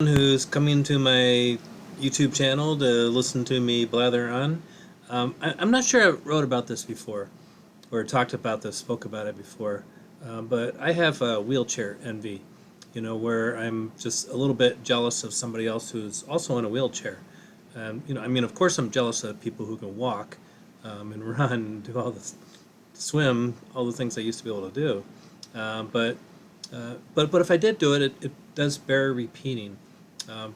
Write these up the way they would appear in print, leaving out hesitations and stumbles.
Who's coming to my YouTube channel to listen to me blather on. I'm not sure I wrote about this before or talked about this, spoke about it before, but I have a wheelchair envy, where I'm just a little bit jealous of somebody else who's also in a wheelchair. I mean, of course, I'm jealous of people who can walk and run and do all this, swim, all the things I used to be able to do. But if I did do it, it does bear repeating. Um,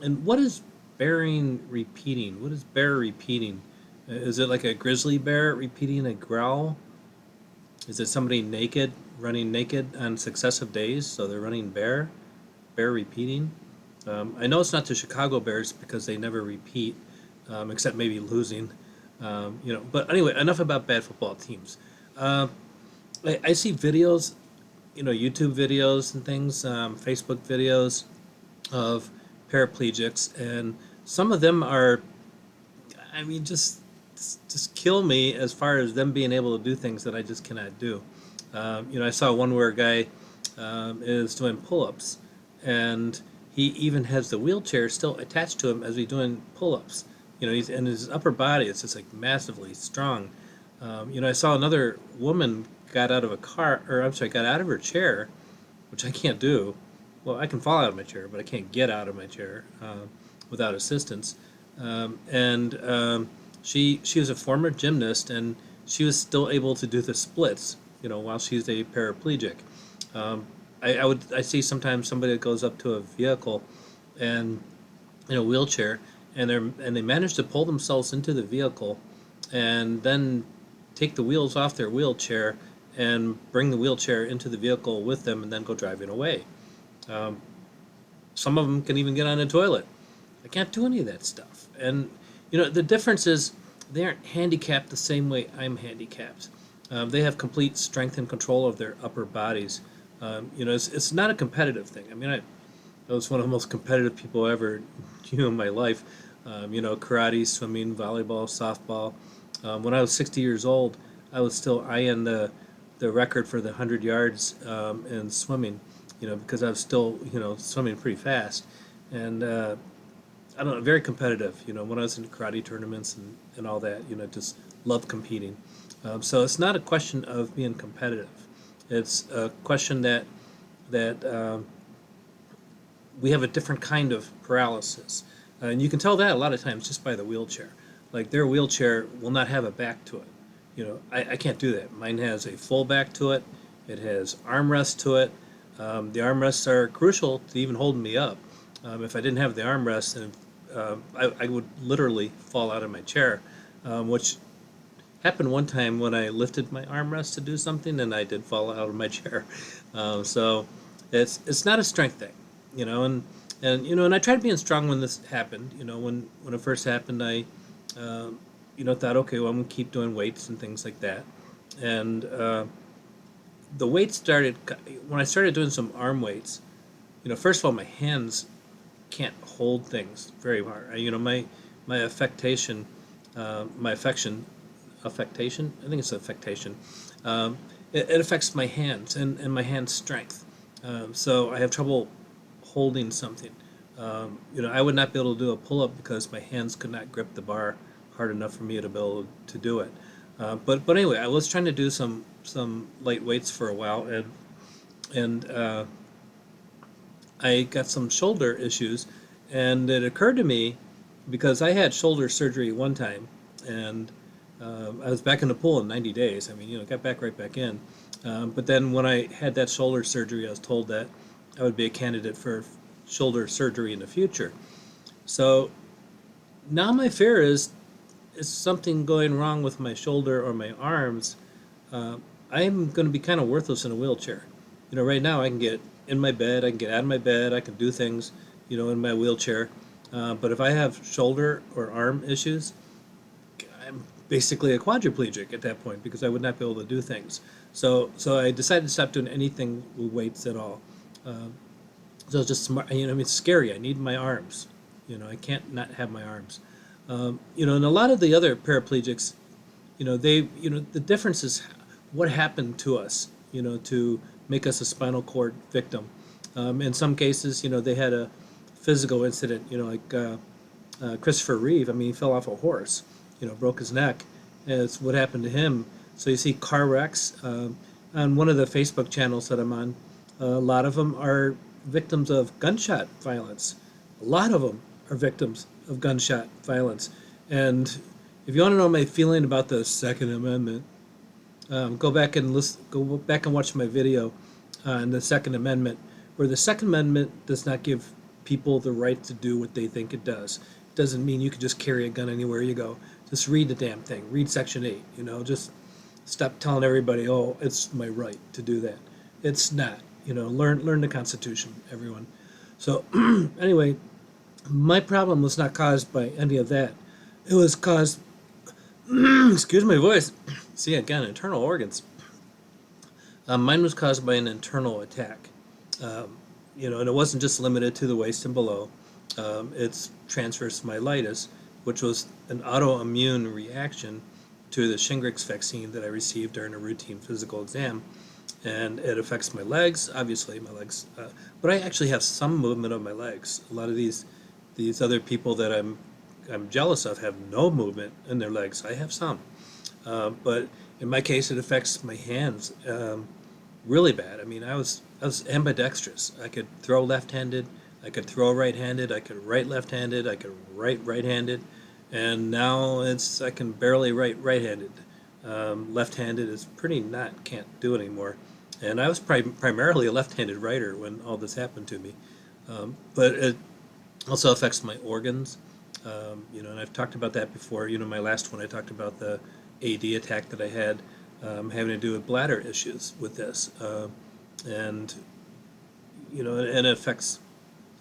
and what is bearing repeating? What is bear repeating? Is it like a grizzly bear repeating a growl? Is it somebody naked, running naked on successive days? So they're running bear repeating? I know it's not the Chicago Bears because they never repeat, except maybe losing. But anyway, enough about bad football teams. Uh, I see videos, YouTube videos and things, Facebook videos of paraplegics, and some of them are, I mean, just kill me as far as them being able to do things that I just cannot do. I saw one where a guy is doing pull-ups, and he even has the wheelchair still attached to him as he's doing pull-ups. He's and his upper body is just like massively strong. I saw another woman got out of a car, or I'm sorry, got out of her chair, which I can't do. Well, I can fall out of my chair, but I can't get out of my chair without assistance. And she was a former gymnast, and she was still able to do the splits, while she's a paraplegic. I see sometimes somebody that goes up to a vehicle and in a wheelchair, and they manage to pull themselves into the vehicle, and then take the wheels off their wheelchair and bring the wheelchair into the vehicle with them, and then go driving away. Um, some of them can even get on a toilet. I can't do any of that stuff. And the difference is they aren't handicapped the same way I'm handicapped. They have complete strength and control of their upper bodies. It's not a competitive thing. I mean, I was one of the most competitive people I ever knew in my life. Karate, swimming, volleyball, softball. When I was 60 years old, I was still eyeing the record for the 100 yards in swimming, because I was still, swimming pretty fast. And I don't know, very competitive, when I was in karate tournaments and all that, just love competing. So it's not a question of being competitive. It's a question that we have a different kind of paralysis. And you can tell that a lot of times just by the wheelchair. Like their wheelchair will not have a back to it. I can't do that. Mine has a full back to it. It has armrests to it. The armrests are crucial to even holding me up. If I didn't have the armrests, then I would literally fall out of my chair, which happened one time when I lifted my armrest to do something, and I did fall out of my chair. So it's not a strength thing, and I tried being strong when this happened. When it first happened, I thought, okay, well, I'm gonna keep doing weights and things like that, and the weights started when I started doing some arm weights. First of all, my hands can't hold things very hard. My affectation, my affectation. I think it's affectation. It affects my hands and my hand strength. So I have trouble holding something. I would not be able to do a pull up because my hands could not grip the bar hard enough for me to be able to do it. But anyway, I was trying to do some light weights for a while, and I got some shoulder issues, and it occurred to me because I had shoulder surgery one time, and I was back in the pool in 90 days. I mean, got back right back in. But then when I had that shoulder surgery, I was told that I would be a candidate for shoulder surgery in the future. So now my fear is something going wrong with my shoulder or my arms. uh, I'm going to be kind of worthless in a wheelchair. Right now I can get in my bed, I can get out of my bed, I can do things, in my wheelchair. But if I have shoulder or arm issues, I'm basically a quadriplegic at that point because I would not be able to do things. So I decided to stop doing anything with weights at all. Uh, so it's just smart. I mean, it's scary. I need my arms. I can't not have my arms. And a lot of the other paraplegics, the difference is what happened to us, to make us a spinal cord victim. In some cases, they had a physical incident, like Christopher Reeve. I mean, he fell off a horse, broke his neck. And it's what happened to him. So you see car wrecks on one of the Facebook channels that I'm on. A lot of them are victims of gunshot violence. A lot of them are victims of gunshot violence. And if you want to know my feeling about the Second Amendment, go back and watch my video on the Second Amendment, where the Second Amendment does not give people the right to do what they think it does. It doesn't mean you can just carry a gun anywhere you go. Just read the damn thing. Read Section 8. Just stop telling everybody, oh, it's my right to do that. It's not. Learn the Constitution, everyone. So anyway, my problem was not caused by any of that. It was caused, excuse my voice. See, again, internal organs. Mine was caused by an internal attack. And it wasn't just limited to the waist and below. It's transverse myelitis, which was an autoimmune reaction to the Shingrix vaccine that I received during a routine physical exam. And it affects my legs, obviously my legs, but I actually have some movement of my legs. A lot of these other people that I'm jealous of have no movement in their legs. I have some, but in my case, it affects my hands really bad. I mean, I was ambidextrous. I could throw left-handed, I could throw right-handed, I could write left-handed, I could write right-handed, and now I can barely write right-handed. Left-handed is pretty not can't do it anymore. And I was primarily a left-handed writer when all this happened to me. But it also affects my organs. And I've talked about that before. My last one, I talked about the AD attack that I had, having to do with bladder issues with this. And, and it affects,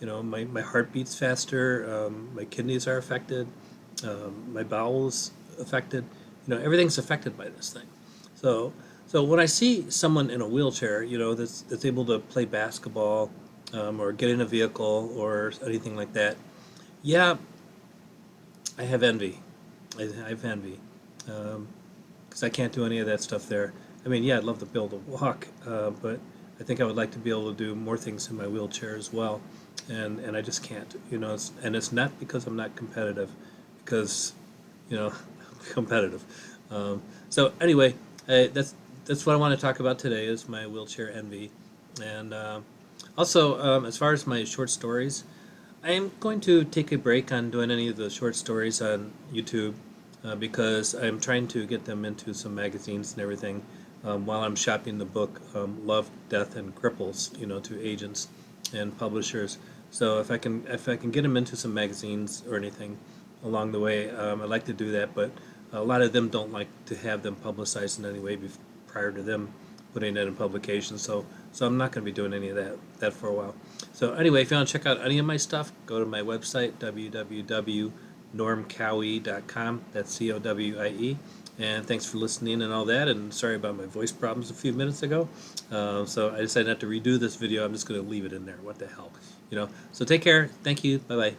my heart beats faster, my kidneys are affected, my bowels affected. Everything's affected by this thing. So when I see someone in a wheelchair, that's able to play basketball, or get in a vehicle or anything like that, yeah, I have envy. I have envy, because I can't do any of that stuff there. I mean, yeah, I'd love to be able to walk, but I think I would like to be able to do more things in my wheelchair as well, and I just can't. And it's not because I'm not competitive, because I'm competitive. So anyway, that's what I want to talk about today is my wheelchair envy, and also as far as my short stories, I am going to take a break on doing any of the short stories on YouTube, because I'm trying to get them into some magazines and everything, while I'm shopping the book Love, Death, and Cripples, to agents and publishers. So if I can get them into some magazines or anything along the way, I'd like to do that. But a lot of them don't like to have them publicized in any way prior to them putting it in publication. So I'm not going to be doing any of that for a while. So anyway, if you want to check out any of my stuff, go to my website, www.normcowie.com. That's COWIE. And thanks for listening and all that. And sorry about my voice problems a few minutes ago. So I decided not to redo this video. I'm just going to leave it in there. What the hell, So take care. Thank you. Bye bye.